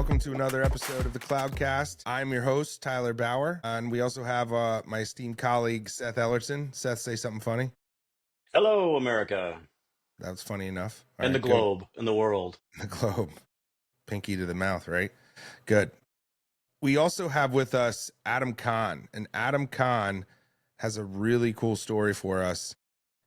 Welcome to another episode of the Cloudcast. I'm your host, Tyler Bower, and we also have my esteemed colleague, Seth Ellertson. Seth, say something funny. Hello, America. That was funny enough. All and right, the globe, and the world. The globe. Pinky to the mouth, right? Good. We also have with us Adam Khan, and Adam Khan has a really cool story for us.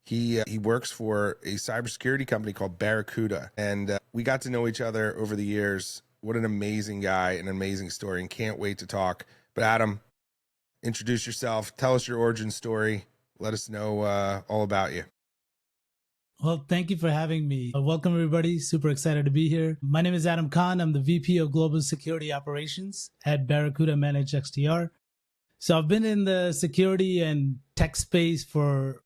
He works for a cybersecurity company called Barracuda, and we got to know each other over the years. What an amazing guy, an amazing story, and can't wait to talk. But Adam, introduce yourself, tell us your origin story, let us know all about you. Well, thank you for having me. Welcome, everybody. Super excited to be here. My name is Adam Khan. I'm the VP of Global Security Operations at Barracuda Managed XDR. So I've been in the security and tech space for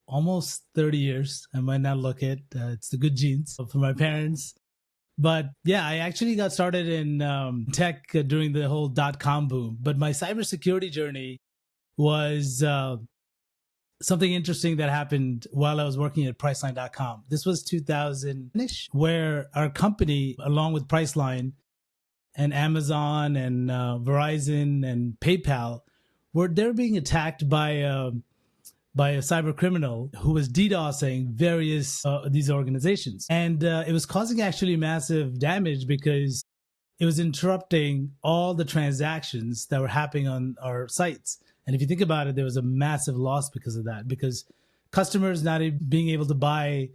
almost 30 years. I might not look it. It's the good genes for my parents. But yeah, I actually got started in tech during the whole .com boom. But my cybersecurity journey was something interesting that happened while I was working at Priceline.com. This was 2000-ish, where our company, along with Priceline and Amazon and Verizon and PayPal, they're being attacked by a cybercriminal who was DDoSing various these organizations. And it was causing actually massive damage because it was interrupting all the transactions that were happening on our sites. And if you think about it, there was a massive loss because of that, because customers not being able to buy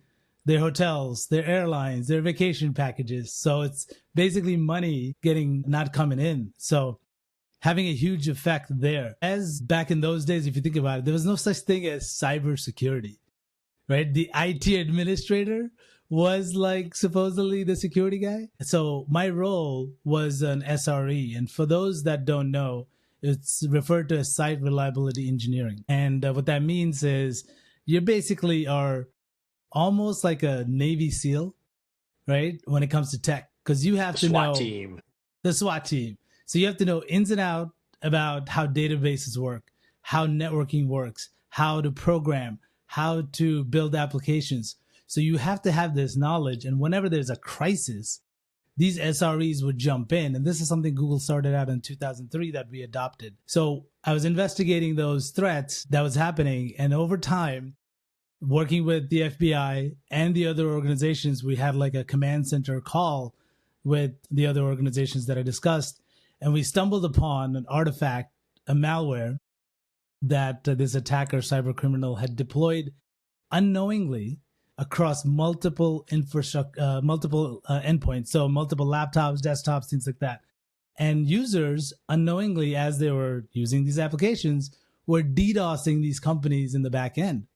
their hotels, their airlines, their vacation packages. So it's basically money not coming in. So having a huge effect there. As back in those days, if you think about it, there was no such thing as cybersecurity, right? The IT administrator was like supposedly the security guy. So my role was an SRE. And for those that don't know, it's referred to as site reliability engineering. And what that means is you basically are almost like a Navy SEAL, right? When it comes to tech, because you have to know the SWAT team. So you have to know ins and out about how databases work, how networking works, how to program, how to build applications. So you have to have this knowledge. And whenever there's a crisis, these SREs would jump in. And this is something Google started out in 2003 that we adopted. So I was investigating those threats that was happening. And over time, working with the FBI and the other organizations, we had like a command center call with the other organizations that I discussed. And we stumbled upon an artifact, a malware that this attacker, cybercriminal, had deployed unknowingly across multiple endpoints. So multiple laptops, desktops, things like that. And users unknowingly, as they were using these applications, were DDoSing these companies in the back end.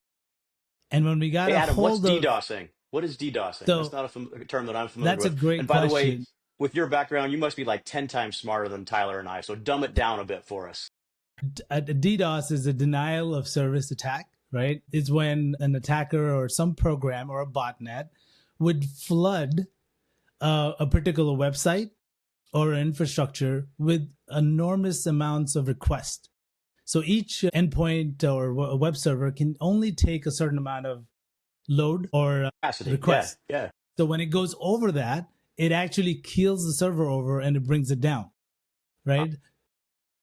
And when we got Adam, what's DDoSing? What is DDoSing? So, that's not a term that I'm familiar with. That's a great question. And by the way, with your background, you must be like 10 times smarter than Tyler and I. So dumb it down a bit for us. A DDoS is a denial of service attack, right? It's when an attacker or some program or a botnet would flood a particular website or infrastructure with enormous amounts of requests. So each endpoint or a web server can only take a certain amount of load or request. Yeah. So when it goes over that, it actually keels the server over and it brings it down, right?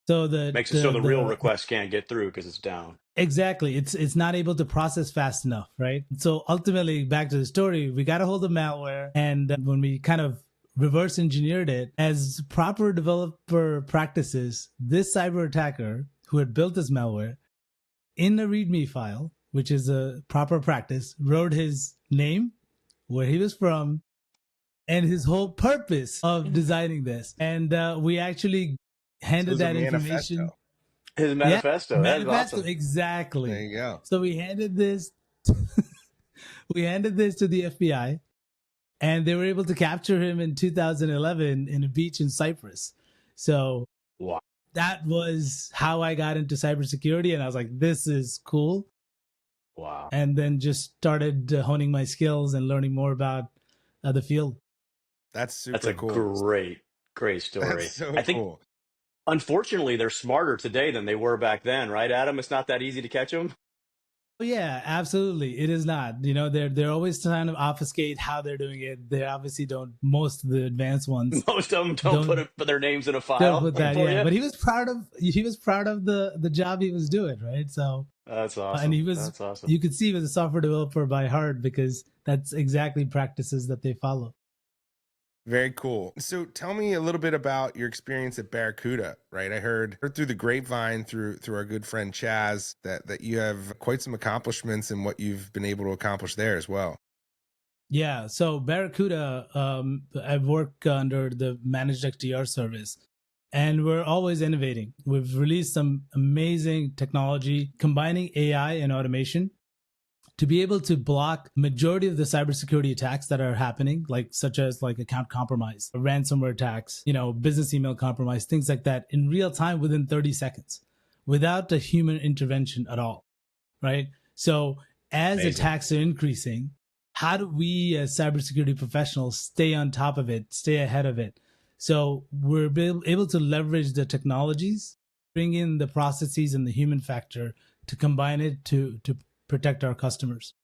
So makes it so the real request can't get through because it's down. Exactly. It's not able to process fast enough, right? So ultimately, back to the story, we got a hold of malware, and when we kind of reverse engineered it as proper developer practices, this cyber attacker who had built this malware in a README file, which is a proper practice, wrote his name, where he was from, and his whole purpose of designing this. And we actually handed that information. His manifesto. Yeah, manifesto, awesome. Exactly. There you go. So we handed this to the FBI, and they were able to capture him in 2011 in a beach in Cyprus. So wow. That was how I got into cybersecurity, and I was like, this is cool. Wow. And then just started honing my skills and learning more about the field. That's super cool. That's a great story. That's so cool. Unfortunately, they're smarter today than they were back then, right, Adam? It's not that easy to catch them. Yeah, absolutely. It is not. They're always trying to obfuscate how they're doing it. They obviously don't. Most of the advanced ones Most of them don't don't put their names in a don't file put that. for Yeah, you. but he was proud of the job he was doing, right? So, That's and awesome. That's awesome. you could see he was a software developer by heart because that's exactly practices that they follow. Very cool. So tell me a little bit about your experience at Barracuda, right? I heard through the grapevine through our good friend Chaz that you have quite some accomplishments in what you've been able to accomplish there as well. Yeah. So Barracuda, I work under the Managed XDR service, and we're always innovating. We've released some amazing technology combining AI and automation to be able to block majority of the cybersecurity attacks that are happening, such as account compromise, ransomware attacks, business email compromise, things like that in real time within 30 seconds without a human intervention at all. Right. So as Amazing. attacks are increasing, how do we as cybersecurity professionals stay on top of it, stay ahead of it? So we're able to leverage the technologies, bring in the processes and the human factor to combine it to protect our customers.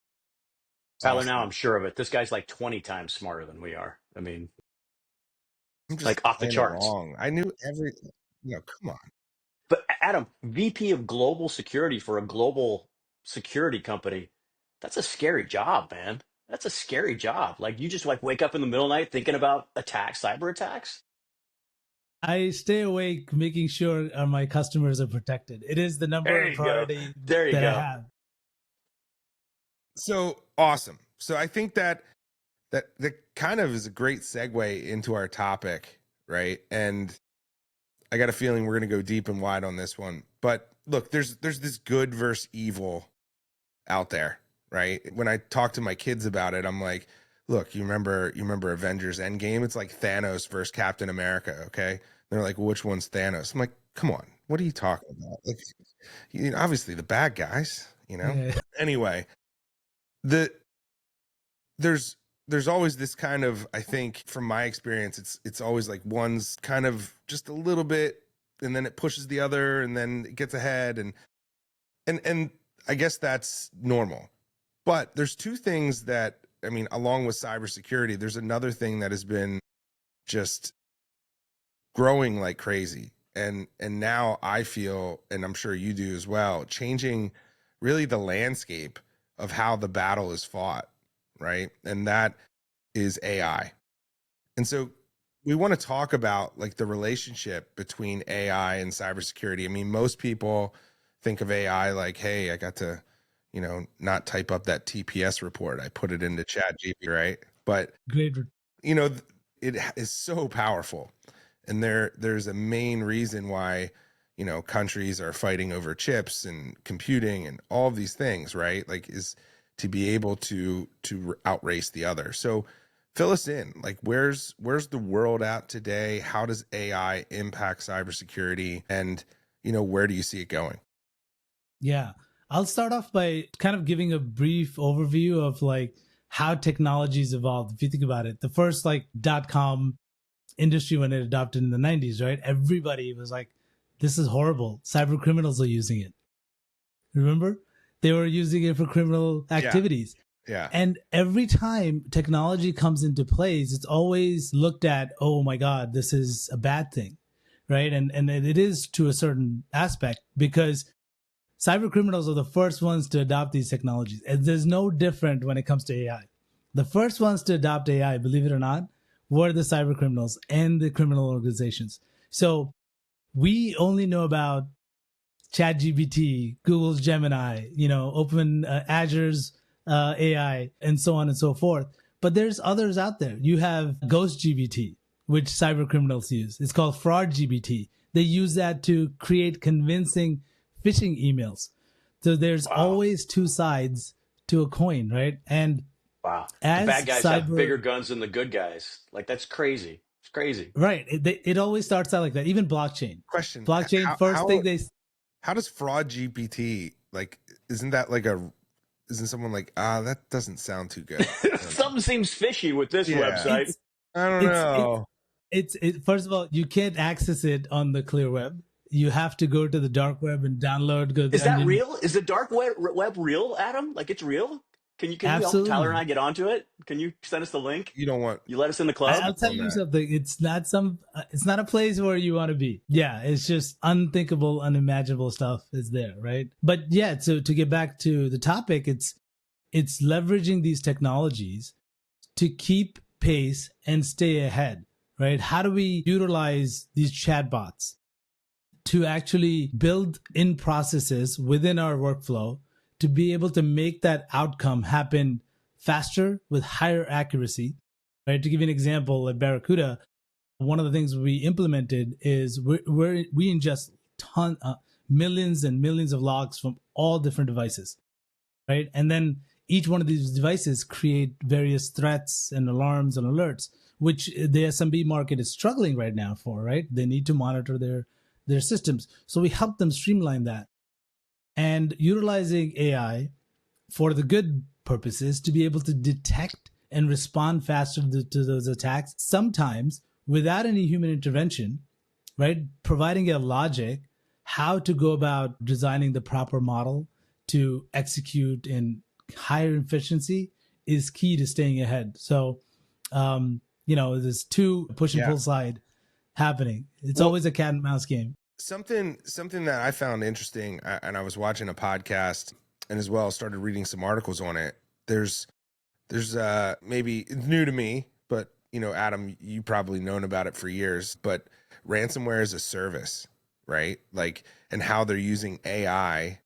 Tyler, Awesome. now I'm sure of it. This guy's like 20 times smarter than we are. I mean, I'm just like off the playing charts. along. I knew everything. Come on. But Adam, VP of Global Security for a global security company, that's a scary job, man. That's a scary job. Like you just wake up in the middle of the night thinking about attacks, cyber attacks. I stay awake making sure my customers are protected. It is the number There one you go. priority There you that I go. have. So awesome. So I think that kind of is a great segue into our topic, right? And I got a feeling we're going to go deep and wide on this one. But look, there's this good versus evil out there, right? When I talk to my kids about it, I'm like, look, you remember Avengers Endgame? It's like Thanos versus Captain America, okay? They're like, well, which one's Thanos? I'm like, come on, what are you talking about? Like, obviously the bad guys, Yeah. Anyway, there's always this kind of, I think from my experience, it's always like one's kind of just a little bit, and then it pushes the other, and then it gets ahead, and I guess that's normal. But there's two things that, I mean, along with cybersecurity, there's another thing that has been just growing like crazy. And now I feel, and I'm sure you do as well, changing really the landscape of how the battle is fought, right? And that is AI. And so we want to talk about like the relationship between AI and cybersecurity. I mean, most people think of AI like, hey, I got to, not type up that TPS report. I put it into ChatGPT, right? But Great. it is so powerful. And there's a main reason why, countries are fighting over chips and computing and all of these things, right? Like is to be able to outrace the other. So fill us in, like where's the world at today? How does AI impact cybersecurity? And, where do you see it going? Yeah. I'll start off by kind of giving a brief overview of how technology's evolved. If you think about it, the first .com industry when it adopted in the 90s, right? Everybody was like, this is horrible. Cyber criminals are using it. Remember? They were using it for criminal activities. Yeah. And every time technology comes into place, it's always looked at, oh my God, this is a bad thing, right? And it is to a certain aspect because cyber criminals are the first ones to adopt these technologies. And there's no different when it comes to AI. The first ones to adopt AI, believe it or not, were the cyber criminals and the criminal organizations. So we only know about ChatGPT, Google's Gemini, Open Azure's AI, and so on and so forth. But there's others out there. You have GhostGPT, which cyber criminals use. It's called FraudGPT. They use that to create convincing phishing emails. So there's always two sides to a coin, right? And wow, the as bad guys have bigger guns than the good guys. Like that's crazy. It's crazy. Right. It always starts out like that. Even blockchain. Question. Blockchain, first thing they... How does FraudGPT, like, isn't someone like, that doesn't sound too good? Something seems fishy with this website. I don't know. It's first of all, you can't access it on the clear web. you have to go to the dark web and download. Is that real? Is the dark web real, Adam? Like it's real? Can we all, Tyler and I, Absolutely. get onto it? Can you send us the link? You don't want You let us in the club? I'll tell you something. It's not it's not a place where you want to be. Yeah, it's just unthinkable, unimaginable stuff is there, right? But yeah, so to get back to the topic, it's leveraging these technologies to keep pace and stay ahead, right? How do we utilize these chatbots to actually build in processes within our workflow to be able to make that outcome happen faster with higher accuracy, right? To give you an example, at Barracuda, one of the things we implemented is we ingest millions and millions of logs from all different devices, right? And then each one of these devices create various threats and alarms and alerts, which the SMB market is struggling right now for, right? They need to monitor their systems. So we help them streamline that. And utilizing AI for the good purposes to be able to detect and respond faster to those attacks, sometimes without any human intervention, right? Providing a logic, how to go about designing the proper model to execute in higher efficiency is key to staying ahead. So, there's two push and pull side happening. It's always a cat and mouse game. Something that I found interesting, and I was watching a podcast and as well started reading some articles on it. There's maybe it's new to me, but Adam, you probably known about it for years, but Ransomware-as-a-Service, right? Like, and how they're using AI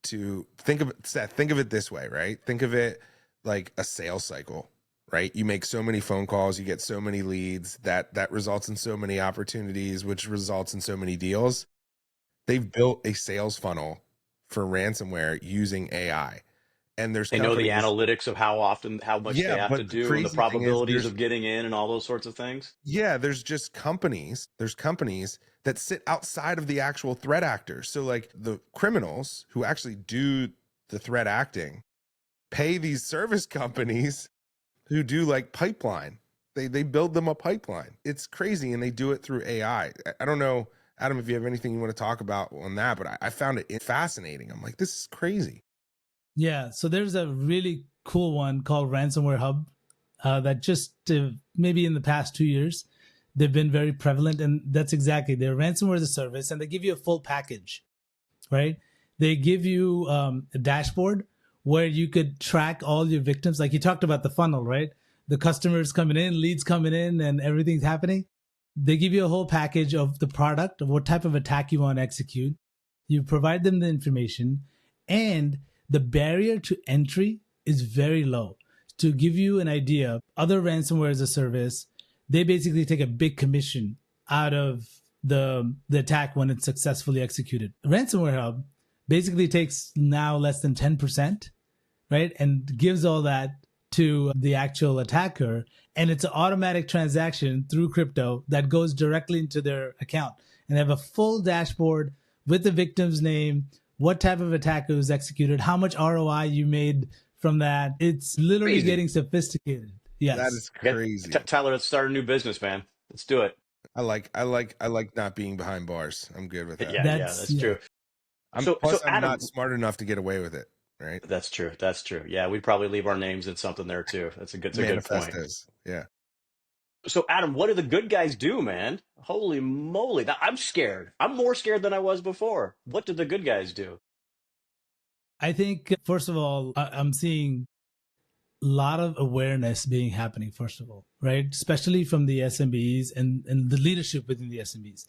to think of it this way, right? Think of it like a sales cycle, right? You make so many phone calls, you get so many leads that results in so many opportunities, which results in so many deals. They've built a sales funnel for ransomware using AI. And they know the analytics of how much they have to do, and the probabilities of getting in and all those sorts of things. Yeah, there's companies that sit outside of the actual threat actors. So like the criminals who actually do the threat acting pay these service companies who do like pipeline. They build them a pipeline. It's crazy, and they do it through AI. I don't know, Adam, if you have anything you want to talk about on that, but I found it fascinating. I'm like, this is crazy. Yeah, so there's a really cool one called Ransomware Hub that just maybe in the past 2 years, they've been very prevalent. And that's exactly, they're Ransomware-as-a-Service, and they give you a full package, right? They give you a dashboard where you could track all your victims. Like you talked about the funnel, right? The customers coming in, leads coming in, and everything's happening. They give you a whole package of the product, of what type of attack you want to execute. You provide them the information, and the barrier to entry is very low. To give you an idea, other Ransomware-as-a-Service, they basically take a big commission out of the attack when it's successfully executed. Ransomware Hub basically takes now less than 10%, right? And gives all that to the actual attacker. And it's an automatic transaction through crypto that goes directly into their account. And they have a full dashboard with the victim's name, what type of attack was executed, how much ROI you made from that. It's literally getting sophisticated. Yes. That is crazy. Tyler, let's start a new business, man. Let's do it. I like not being behind bars. I'm good with that. Yeah, that's true. I'm Adam, not smart enough to get away with it, right? That's true. Yeah, we'd probably leave our names in something there too. That's a good point. Yeah. So Adam, what do the good guys do, man? Holy moly. I'm scared. I'm more scared than I was before. What do the good guys do? I think, first of all, I'm seeing a lot of awareness being happening, first of all, right? Especially from the SMBs and the leadership within the SMBs.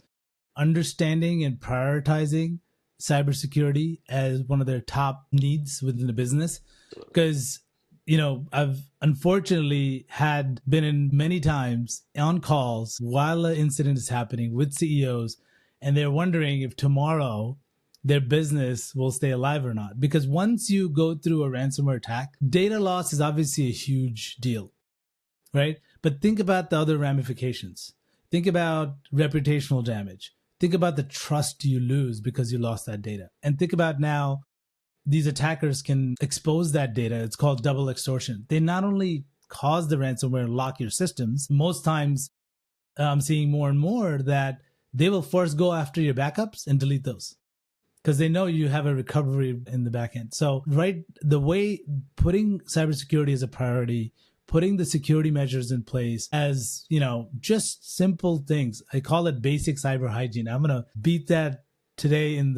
Understanding and prioritizing cybersecurity as one of their top needs within the business. Because, I've unfortunately been in many times on calls while an incident is happening with CEOs, and they're wondering if tomorrow their business will stay alive or not. Because once you go through a ransomware attack, data loss is obviously a huge deal, right? But think about the other ramifications. Think about reputational damage. Think about the trust you lose because you lost that data. And think about now, these attackers can expose that data. It's called double extortion. They not only cause the ransomware and lock your systems, most times I'm seeing more and more that they will first go after your backups and delete those because they know you have a recovery in the back end. So, right, the way putting cybersecurity as a priority, putting the security measures in place as, just simple things. I call it basic cyber hygiene. I'm going to beat that today in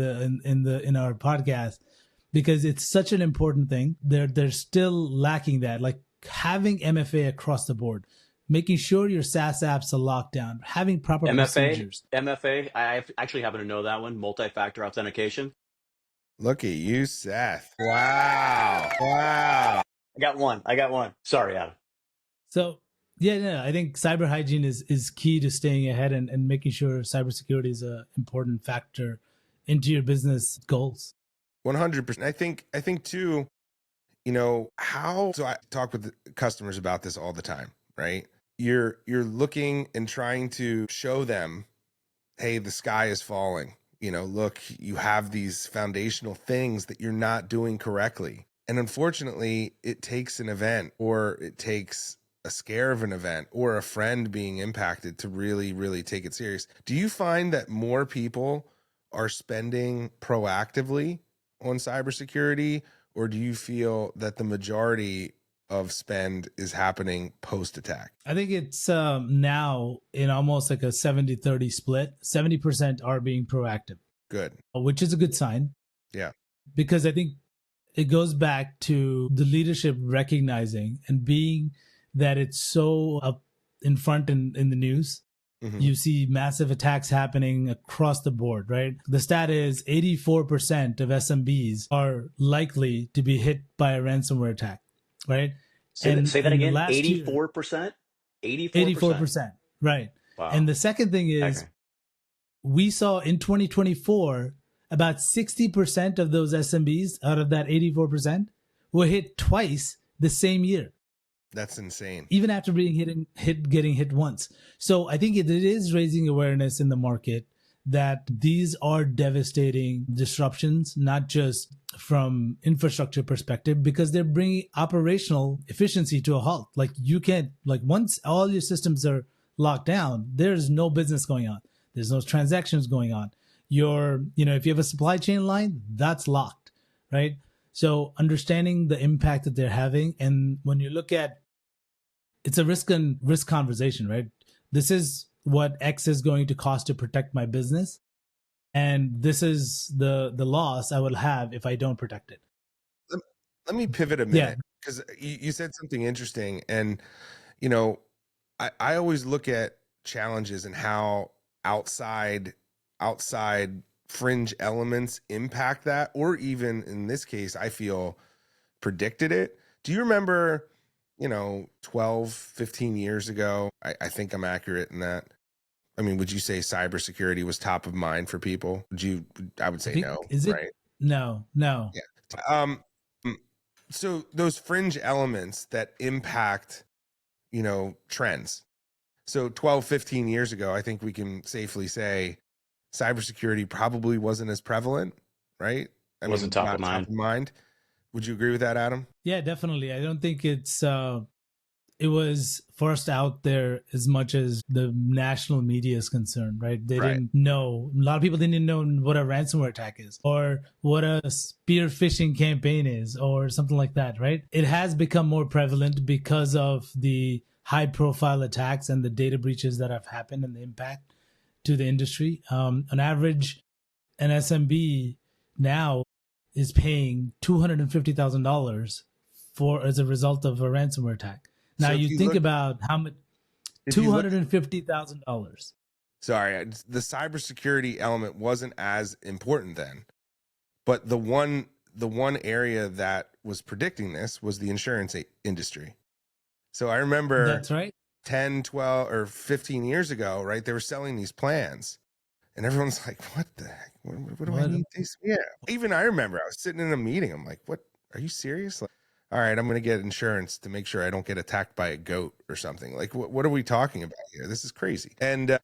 our podcast because it's such an important thing. They're still lacking that, like having MFA across the board, making sure your SaaS apps are locked down, having proper procedures. MFA, I actually happen to know that one, multi-factor authentication. Look at you, Seth. Wow. I got one. Sorry, Adam. So, I think cyber hygiene is key to staying ahead and making sure cybersecurity is an important factor into your business goals. 100%. I think too, so I talk with customers about this all the time, right? You're looking and trying to show them, hey, the sky is falling. Look, you have these foundational things that you're not doing correctly. And unfortunately, it takes an event, or it takes a scare of an event, or a friend being impacted to really, really take it serious. Do you find that more people are spending proactively on cybersecurity, or do you feel that the majority of spend is happening post-attack? I think it's now in almost like a 70-30 split. 70% are being proactive. Good. Which is a good sign. Yeah. Because I think it goes back to the leadership recognizing and being that it's so up in front in the news. Mm-hmm. You see massive attacks happening across the board, right? The stat is 84% of SMBs are likely to be hit by a ransomware attack, right? Say that again, 84%? 84%, right. Wow. And the second thing is, we saw in 2024, about 60% of those SMBs out of that 84% were hit twice the same year. That's insane. Even after being getting hit once. So I think it is raising awareness in the market that these are devastating disruptions, not just from infrastructure perspective, because they're bringing operational efficiency to a halt. Like once all your systems are locked down, there's no business going on. There's no transactions going on. If you have a supply chain line, that's locked, right? So understanding the impact that they're having. And when you look at, it's a risk conversation, right? This is what X is going to cost to protect my business. And this is the loss I will have if I don't protect it. Let me pivot a minute, because you said something interesting. And, I always look at challenges and how outside fringe elements impact that, or even in this case, I feel predicted it. Do you remember, 12, 15 years ago? I think I'm accurate in that. I mean, would you say cybersecurity was top of mind for people? I would say no. Is it? Right? No. Yeah. So those fringe elements that impact, trends. So 12, 15 years ago, I think we can safely say cybersecurity probably wasn't as prevalent, right? Wasn't top of mind. Would you agree with that, Adam? Yeah, definitely. I don't think it was first out there as much as the national media is concerned, right? They didn't know. A lot of people didn't know what a ransomware attack is, or what a spear phishing campaign is, or something like that, right? It has become more prevalent because of the high profile attacks and the data breaches that have happened and the impact to the industry. On average, an SMB now is paying $250,000 as a result of a ransomware attack. Now so you think about how much, $250,000. Sorry, the cybersecurity element wasn't as important then, but the one area that was predicting this was the insurance industry. So I remember that's right. 10, 12, or 15 years ago, right? They were selling these plans. And everyone's like, what the heck? What do I need these? Yeah. Even I remember I was sitting in a meeting. I'm like, what? Are you serious? Like, all right, I'm going to get insurance to make sure I don't get attacked by a goat or something. Like, what are we talking about here? This is crazy. And,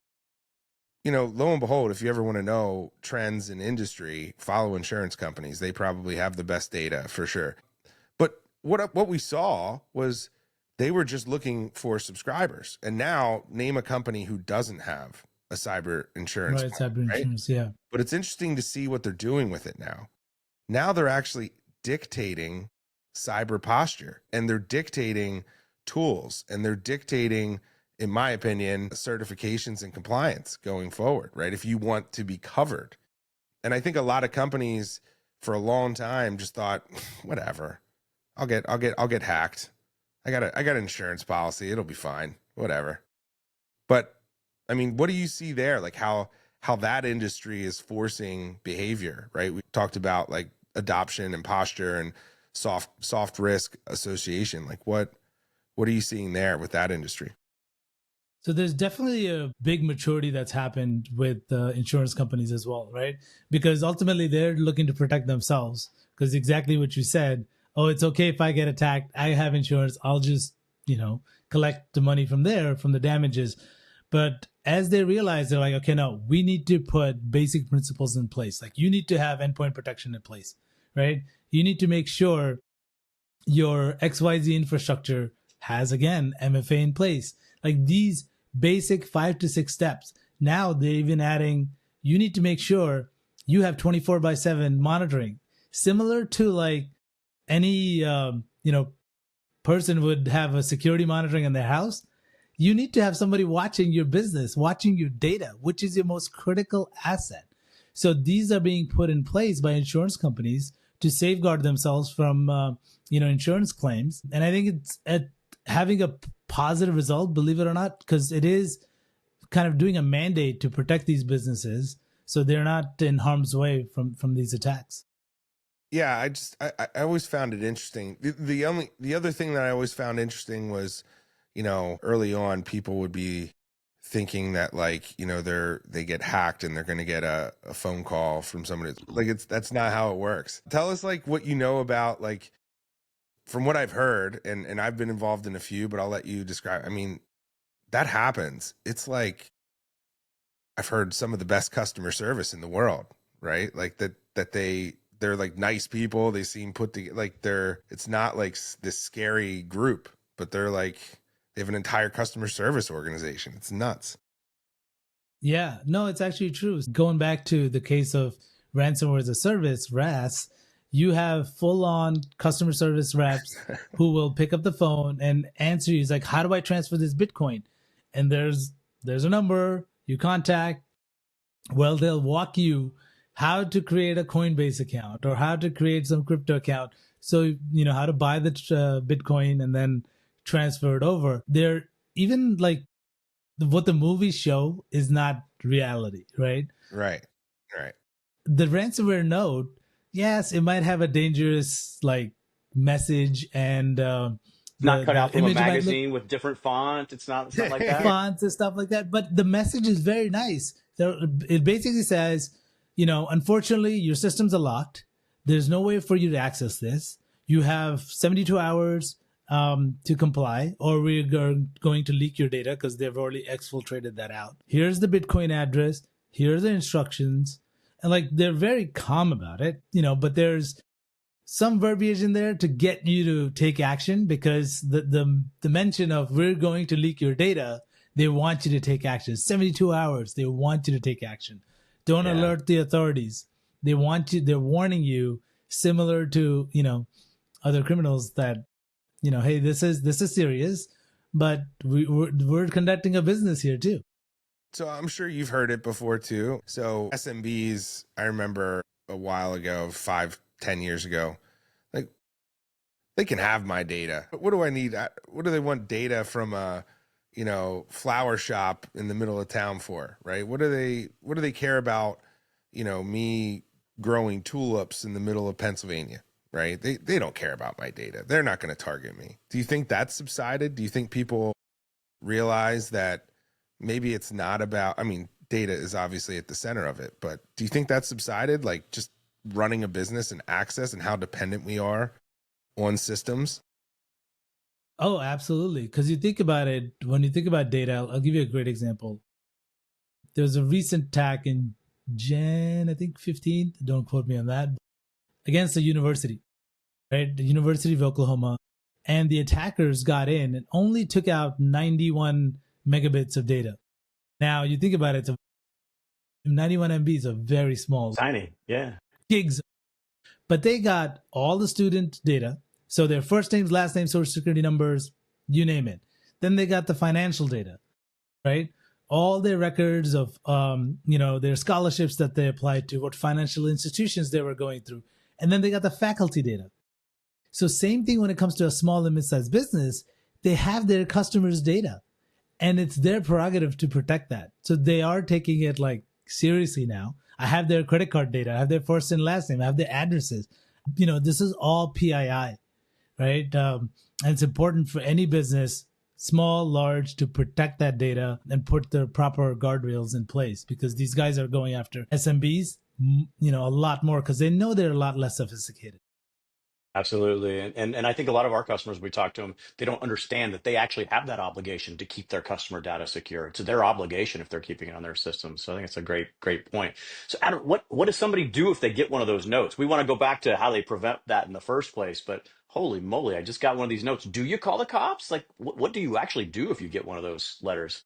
lo and behold, if you ever want to know trends in industry, follow insurance companies. They probably have the best data for sure. But what we saw was they were just looking for subscribers. And now name a company who doesn't have a cyber insurance Right, plan, cyber right? insurance. Yeah. But it's interesting to see what they're doing with it now. Now they're actually dictating cyber posture, and they're dictating tools, and they're dictating, in my opinion, certifications and compliance going forward, right? If you want to be covered. And I think a lot of companies for a long time just thought, whatever, I'll get hacked. I got an insurance policy. It'll be fine. Whatever. But I mean, what do you see there? Like how that industry is forcing behavior, right? We talked about like adoption and posture and soft risk association. Like what are you seeing there with that industry? So there's definitely a big maturity that's happened with insurance companies as well, right? Because ultimately they're looking to protect themselves. Because exactly what you said, oh, it's okay if I get attacked. I have insurance. I'll just, collect the money from there, from the damages. But as they realize, they're like, okay, no, we need to put basic principles in place. Like you need to have endpoint protection in place, right? You need to make sure your XYZ infrastructure has, again, MFA in place. Like these basic 5 to 6 steps. Now they're even adding, you need to make sure you have 24/7 monitoring, similar to like any, person would have a security monitoring in their house. You need to have somebody watching your business, watching your data, which is your most critical asset. So these are being put in place by insurance companies to safeguard themselves from, insurance claims. And I think it's having a positive result, believe it or not, because it is kind of doing a mandate to protect these businesses so they're not in harm's way from these attacks. Yeah, I always found it interesting. The other thing that I always found interesting was, early on people would be thinking that like, they get hacked and they're going to get a phone call from somebody. Like that's not how it works. Tell us like what you know about, like, from what I've heard, and I've been involved in a few, but I'll let you describe. I mean, that happens. It's like, I've heard some of the best customer service in the world, right? Like that they're like nice people. They seem put together, like it's not like this scary group, but they have an entire customer service organization. It's nuts. Yeah, no, it's actually true. Going back to the case of Ransomware-as-a-Service, RAS, you have full-on customer service reps who will pick up the phone and answer you. It's like, how do I transfer this Bitcoin? And there's a number you contact. Well, they'll walk you how to create a Coinbase account or how to create some crypto account. So, how to buy the Bitcoin and then transfer it over. They're even like what the movies show is not reality, right? Right. The ransomware node, yes, it might have a dangerous like message and not cut out from a magazine with different font. It's not like that. Fonts and stuff like that. But the message is very nice. It basically says, unfortunately, your systems are locked. There's no way for you to access this. You have 72 hours to comply, or we're going to leak your data because they've already exfiltrated that out. Here's the Bitcoin address. Here are the instructions. And like, they're very calm about it, but there's some verbiage in there to get you to take action, because the mention of we're going to leak your data, they want you to take action. 72 hours, they want you to take action. Don't alert the authorities. They're warning you, similar to, other criminals that, hey, this is serious, but we're conducting a business here too. So I'm sure you've heard it before too. So SMBs, I remember a while ago, 5-10 years ago, like, they can have my data. But what do I need? What do they want data from a, flower shop in the middle of town for, right? What do they care about, me growing tulips in the middle of Pennsylvania, right? They don't care about my data. They're not going to target me. Do you think that's subsided? Do you think people realize that maybe it's not about, data is obviously at the center of it, but do you think that's subsided? Like just running a business and access and how dependent we are on systems? Oh, absolutely. Because you think about it, when you think about data, I'll give you a great example. There was a recent attack in Jan, I think 15th, don't quote me on that, against a university, right? The University of Oklahoma. And the attackers got in and only took out 91 megabits of data. Now you think about it, 91 MB is a very small Tiny. Yeah. gigs, but they got all the student data. So their first names, last names, social security numbers, you name it. Then they got the financial data, right? All their records of, their scholarships that they applied to, what financial institutions they were going through. And then they got the faculty data. So same thing when it comes to a small and mid-sized business, they have their customers' data and it's their prerogative to protect that. So they are taking it like seriously now. I have their credit card data. I have their first and last name. I have their addresses. This is all PII, right? And it's important for any business, small, large, to protect that data and put the proper guardrails in place, because these guys are going after SMBs, a lot more because they know they're a lot less sophisticated. Absolutely. And I think a lot of our customers, we talk to them, they don't understand that they actually have that obligation to keep their customer data secure. It's their obligation if they're keeping it on their system. So I think it's a great point. So Adam, what does somebody do if they get one of those notes? We want to go back to how they prevent that in the first place, but holy moly, I just got one of these notes. Do you call the cops? Like, what do you actually do if you get one of those letters?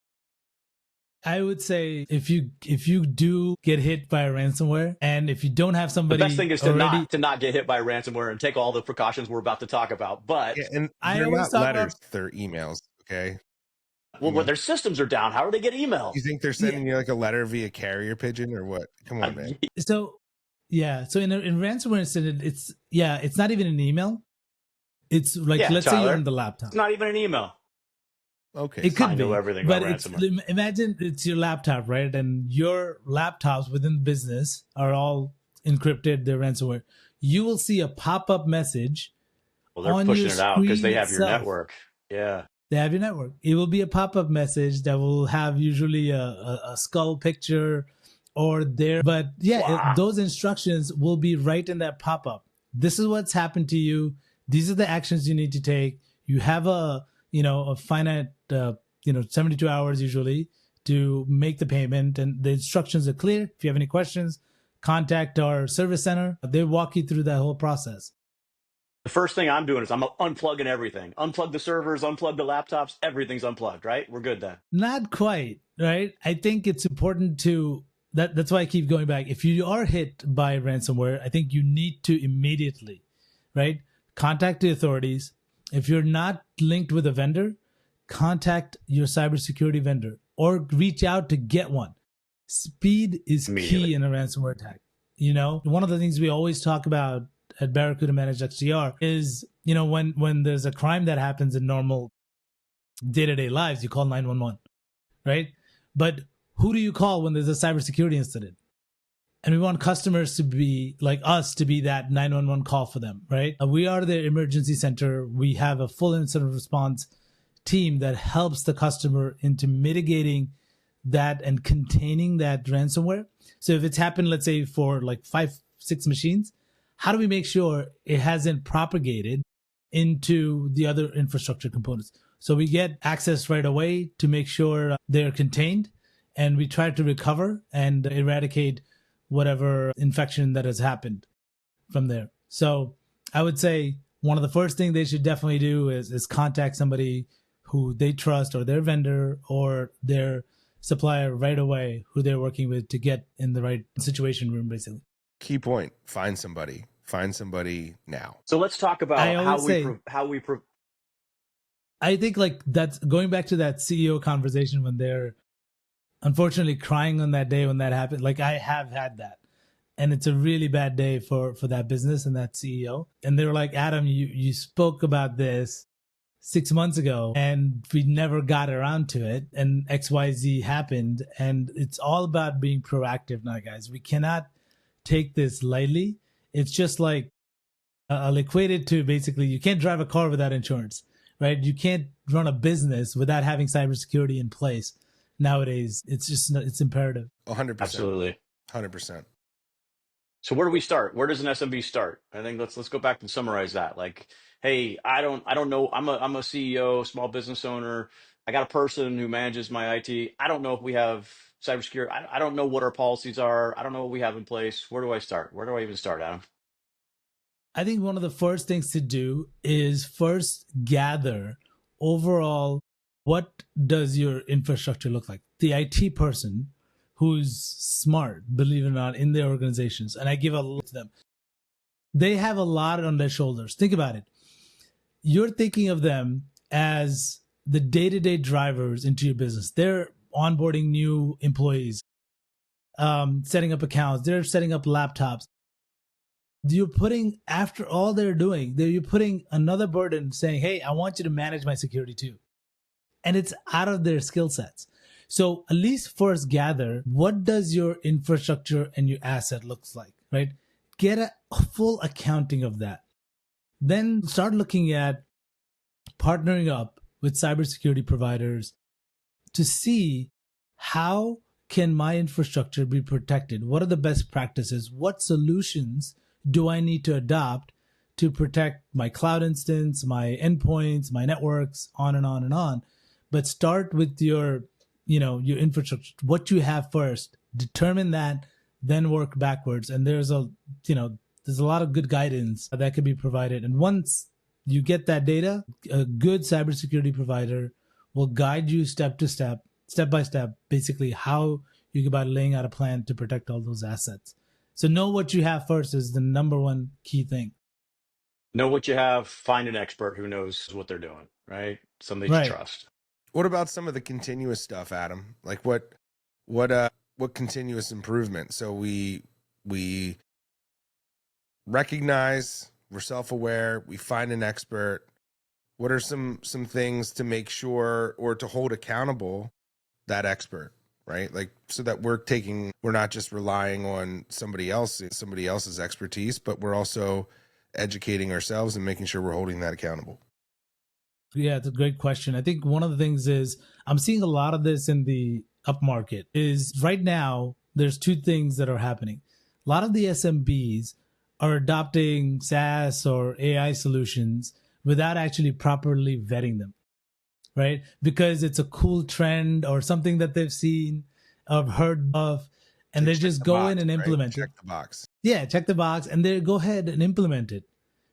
I would say if you do get hit by a ransomware, and if you don't have somebody, the best thing is to not get hit by ransomware and take all the precautions we're about to talk about. But and they're not letters, they're emails. Okay. Well, their systems are down. How are they get emails? You think they're sending you like a letter via carrier pigeon or what? Come on, man. So in ransomware incident, it's not even an email. It's like, let's say you're on the laptop. It's not even an email. Okay. It could be, everything but imagine it's your laptop, right? And your laptops within the business are all encrypted, they're ransomware. You will see a pop-up message. Well, they're pushing it out because they have your network. Yeah. They have your network. It will be a pop-up message that will have usually a skull picture or there. But those instructions will be right in that pop-up. This is what's happened to you. These are the actions you need to take. You have a finite, 72 hours usually to make the payment. And the instructions are clear. If you have any questions, contact our service center. They walk you through that whole process. The first thing I'm doing is I'm unplugging everything. Unplug the servers, unplug the laptops. Everything's unplugged, right? We're good then. Not quite, right? I think it's important to, that's why I keep going back. If you are hit by ransomware, I think you need to immediately, right, contact the authorities. If you're not linked with a vendor, contact your cybersecurity vendor or reach out to get one. Speed is key in a ransomware attack. One of the things we always talk about at Barracuda Managed XDR is, when there's a crime that happens in normal day-to-day lives, you call 911, right? But who do you call when there's a cybersecurity incident? And we want customers to be like us, to be that 911 call for them, right? We are the emergency center. We have a full incident response team that helps the customer into mitigating that and containing that ransomware. So if it's happened, let's say for like 5-6 machines, how do we make sure it hasn't propagated into the other infrastructure components? So we get access right away to make sure they're contained, and we try to recover and eradicate whatever infection that has happened from there. So I would say one of the first things they should definitely do is contact somebody who they trust, or their vendor or their supplier right away, who they're working with, to get in the right situation room, basically. Key point, find somebody now. So let's talk about I think like that's going back to that CEO conversation when they're unfortunately crying on that day when that happened. Like, I have had that, and it's a really bad day for that business and that CEO. And they were like, Adam, you spoke about this 6 months ago and we never got around to it, and XYZ happened. And it's all about being proactive now, guys. We cannot take this lightly. It's just like I'll equate it to, basically, you can't drive a car without insurance, right? You can't run a business without having cybersecurity in place. Nowadays, it's imperative. 100%. Absolutely. 100%. So where do we start? Where does an SMB start? I think let's go back and summarize that. Like, hey, I don't know. I'm a CEO, small business owner. I got a person who manages my IT. I don't know if we have cybersecurity. I don't know what our policies are. I don't know what we have in place. Where do I start? Where do I even start, Adam? I think one of the first things to do is first gather overall What does your infrastructure look like? The IT person who's smart, believe it or not, in their organizations, and I give a lot to them, they have a lot on their shoulders. Think about it. You're thinking of them as the day-to-day drivers into your business. They're onboarding new employees, setting up accounts. They're setting up laptops. You're putting, after all they're doing, you're putting another burden saying, hey, I want you to manage my security too. And it's out of their skill sets. So at least first gather, what does your infrastructure and your asset looks like, right? Get a full accounting of that. Then start looking at partnering up with cybersecurity providers to see how can my infrastructure be protected? What are the best practices? What solutions do I need to adopt to protect my cloud instance, my endpoints, my networks, on and on and on? But start with your infrastructure, what you have first, determine that, then work backwards. And there's a lot of good guidance that could be provided. And once you get that data, a good cybersecurity provider will guide you step by step, basically how you go about laying out a plan to protect all those assets. So know what you have first is the number one key thing. Know what you have, find an expert who knows what they're doing, right? Somebody to Right. trust. What about some of the continuous stuff, Adam? Like what continuous improvement? So we recognize, we're self-aware, we find an expert. What are some things to make sure or to hold accountable that expert, right? Like so that we're not just relying on somebody else's expertise, but we're also educating ourselves and making sure we're holding that accountable. Yeah, it's a great question. I think one of the things is I'm seeing a lot of this in the upmarket is right now, there's two things that are happening. A lot of the SMBs are adopting SaaS or AI solutions without actually properly vetting them, right? Because it's a cool trend or something that they've seen or heard of, and they just go in and implement it. Check the box. Yeah, check the box, and they go ahead and implement it.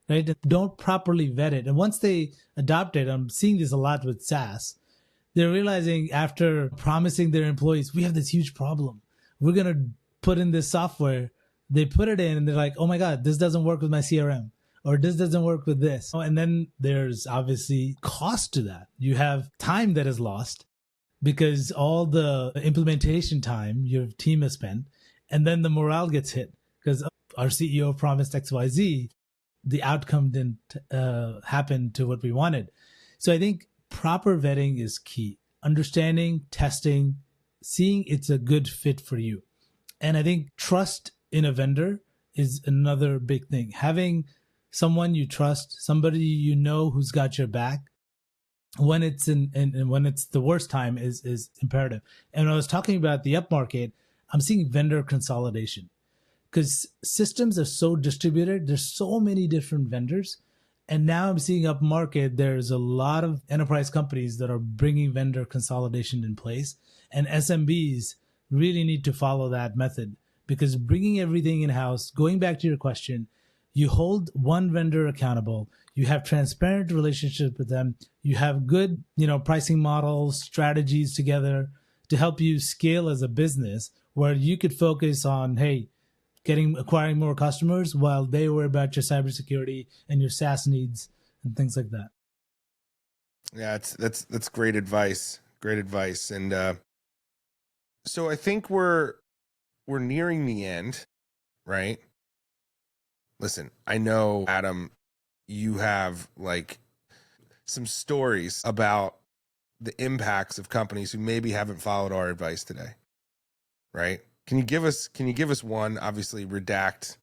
Right? Don't properly vet it. And once they adopt it, I'm seeing this a lot with SaaS, they're realizing after promising their employees, we have this huge problem. We're going to put in this software. They put it in and they're like, oh my God, this doesn't work with my CRM, or this doesn't work with this. And then there's obviously cost to that. You have time that is lost because all the implementation time your team has spent, and then the morale gets hit because our CEO promised XYZ. The outcome didn't happen to what we wanted. So I think proper vetting is key. Understanding, testing, seeing it's a good fit for you. And I think trust in a vendor is another big thing. Having someone you trust, somebody you know who's got your back when it's when it's the worst time is imperative. And when I was talking about the upmarket, I'm seeing vendor consolidation. Because systems are so distributed, there's so many different vendors. And now I'm seeing up market, there's a lot of enterprise companies that are bringing vendor consolidation in place. And SMBs really need to follow that method, because bringing everything in-house, going back to your question, you hold one vendor accountable, you have transparent relationship with them, you have good, pricing models, strategies together to help you scale as a business, where you could focus on, hey, acquiring more customers while they worry about your cybersecurity and your SaaS needs and things like that. Yeah, that's great advice. Great advice. And so I think we're nearing the end, right? Listen, I know, Adam, you have like some stories about the impacts of companies who maybe haven't followed our advice today, right? Can you give us one? Obviously, redact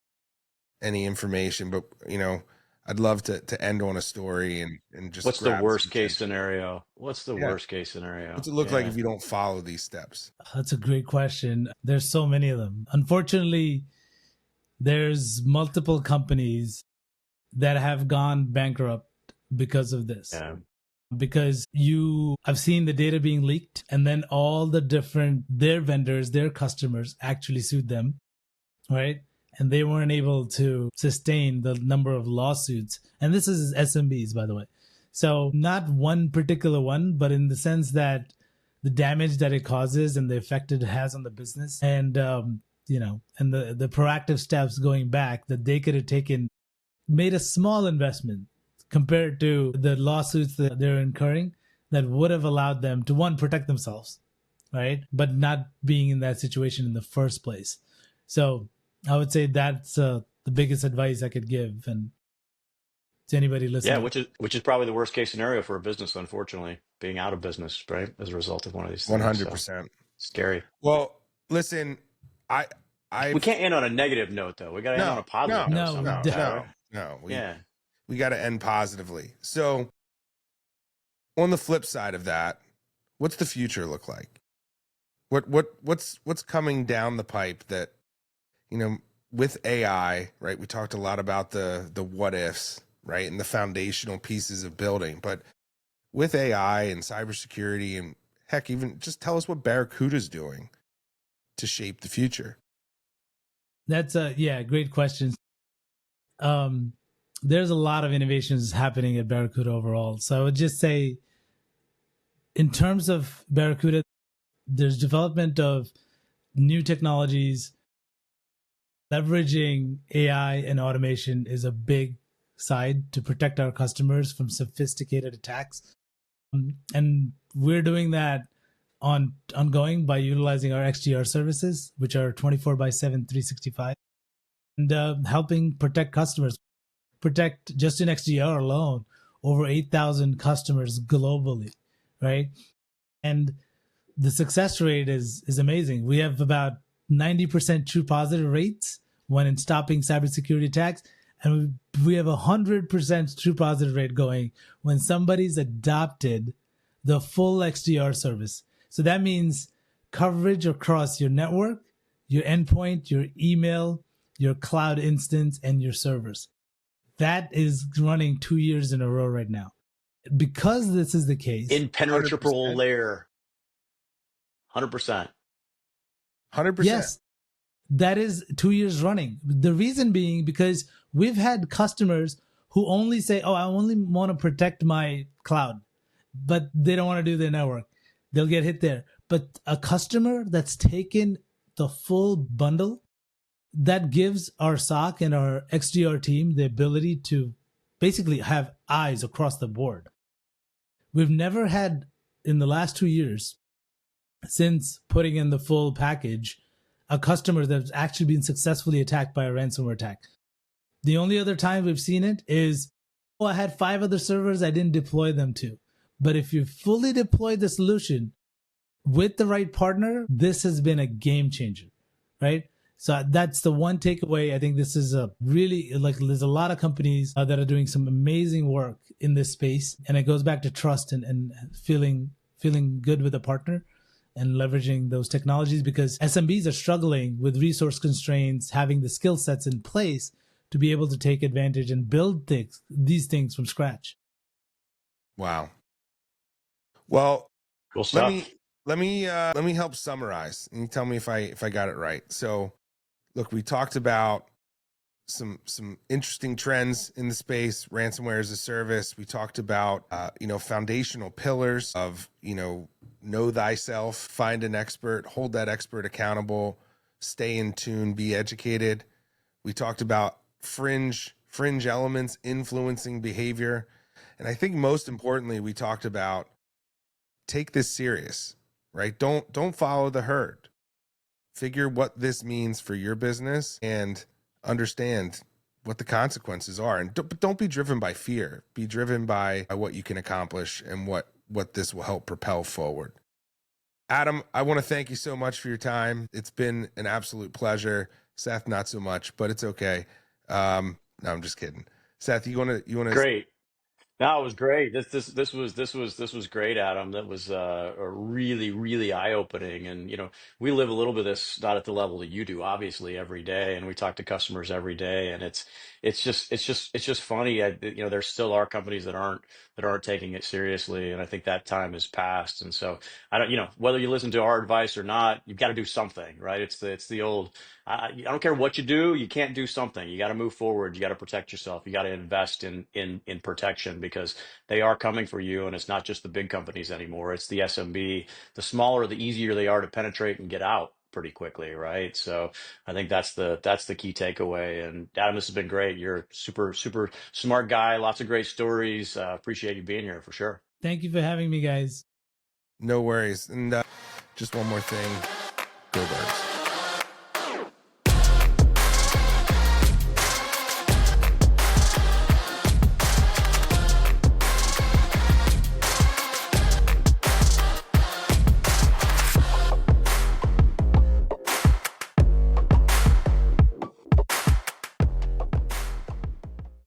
any information, but I'd love to end on a story and just. What's the worst case scenario? What's the worst case scenario? What's it look like if you don't follow these steps? That's a great question. There's so many of them. Unfortunately, there's multiple companies that have gone bankrupt because of this. Yeah. Because I've seen the data being leaked, and then all their vendors, their customers actually sued them, right? And they weren't able to sustain the number of lawsuits. And this is SMBs, by the way. So not one particular one, but in the sense that the damage that it causes and the effect it has on the business, and and the proactive steps going back that they could have taken, made a small investment compared to the lawsuits that they're incurring, that would have allowed them to, one, protect themselves, right, but not being in that situation in the first place. So I would say that's the biggest advice I could give, and to anybody Yeah, listening. which is probably the worst case scenario for a business, unfortunately, being out of business, right, as a result of one of these things. So 100%. scary. Well, listen, I We I've can't end on a negative note, though. We got to end on a no, positive no, note No, somehow, Pat, no, right? no. Yeah. We got to end positively. So, on the flip side of that, what's the future look like? What's coming down the pipe that, with AI, right? We talked a lot about the what ifs, right? And the foundational pieces of building, but with AI and cybersecurity, and heck, even just tell us what Barracuda's doing to shape the future. That's great question. There's a lot of innovations happening at Barracuda overall. So I would just say, in terms of Barracuda, there's development of new technologies. Leveraging AI and automation is a big side to protect our customers from sophisticated attacks. And we're doing that ongoing by utilizing our XDR services, which are 24/7, 365, and helping protect customers. Protect, just in XDR alone, over 8,000 customers globally, right? And the success rate is amazing. We have about 90% true positive rates when in stopping cybersecurity attacks, and we have 100% true positive rate going when somebody's adopted the full XDR service. So that means coverage across your network, your endpoint, your email, your cloud instance, and your servers. That is running 2 years in a row right now. Because this is the case, Impenetrable 100%. layer. 100%. 100%. Yes, that is 2 years running. The reason being because we've had customers who only say, "Oh, I only want to protect my cloud," but they don't want to do their network. They'll get hit there. But a customer that's taken the full bundle, that gives our SOC and our XDR team the ability to basically have eyes across the board. We've never had, in the last 2 years, since putting in the full package, a customer that's actually been successfully attacked by a ransomware attack. The only other time we've seen it is, I had 5 other servers I didn't deploy them to. But if you fully deploy the solution with the right partner, this has been a game changer, right? So that's the one takeaway. I think this is a really, there's a lot of companies that are doing some amazing work in this space. And it goes back to trust and feeling good with a partner and leveraging those technologies, because SMBs are struggling with resource constraints, having the skill sets in place to be able to take advantage and build these things from scratch. Wow. Well, Cool stuff. let me help summarize, and you tell me if I got it right. So, look, we talked about some interesting trends in the space, ransomware as a service. We talked about foundational pillars of know thyself, find an expert, hold that expert accountable, stay in tune, be educated. We talked about fringe elements influencing behavior, and I think most importantly, we talked about take this serious, right? Don't follow the herd. Figure what this means for your business and understand what the consequences are. And don't be driven by fear. Be driven by what you can accomplish and what this will help propel forward. Adam, I want to thank you so much for your time. It's been an absolute pleasure. Seth, not so much, but it's okay. No, I'm just kidding. Seth, you want to Great. No, it was great. This was great, Adam. That was a really, really eye-opening. And we live a little bit of this, not at the level that you do, obviously, every day, and we talk to customers every day, and it's just funny. There still are companies that aren't taking it seriously, and I think that time has passed. And so I don't, whether you listen to our advice or not, you've got to do something, right? It's the old I don't care what you do, you can't do something. You got to move forward. You got to protect yourself. You got to invest in protection, because they are coming for you, and it's not just the big companies anymore. It's the SMB. The smaller, the easier they are to penetrate and get out pretty quickly, right? So I think that's the key takeaway. And Adam, this has been great. You're a super smart guy. Lots of great stories. Appreciate you being here for sure. Thank you for having me, guys. No worries. And just one more thing. Go Birds.